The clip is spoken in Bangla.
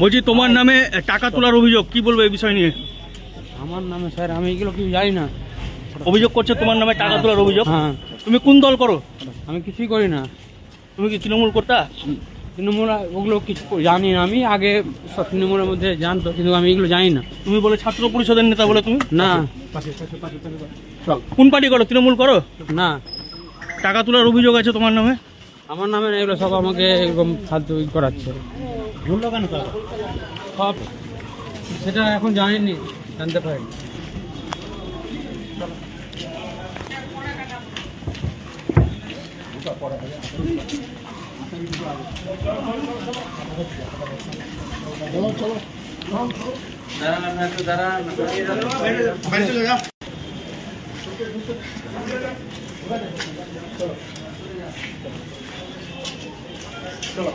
বলছি তোমার নামে টাকা তোলার অভিযোগ, কি বলবো এই বিষয় নিয়ে? আমার নামে স্যার আমি এগুলো কিছু জানি না। অভিযোগ করছে তোমার নামে টাকা তোলার অভিযোগ। হ্যাঁ, তুমি কোন দল করো? আমি কিছুই করি না। তুমি কি তৃণমূল করতা? তৃণমূল ওগুলো কিছু জানি না। আমি আগে সব তৃণমূলের মধ্যে জানতো, কিন্তু আমি এগুলো জানি না। তুমি বলে ছাত্র পরিষদের নেতা বলে তুমি? না। কোন পার্টি করো? তৃণমূল করো? না, টাকা তোলার অভিযোগ আছে তোমার নামে? আমার নামে না, এগুলো সব আমাকে এরকম খাদ্য করাচ্ছে সব। সেটা এখন জানিনি, জানতে পারিনি। চলো।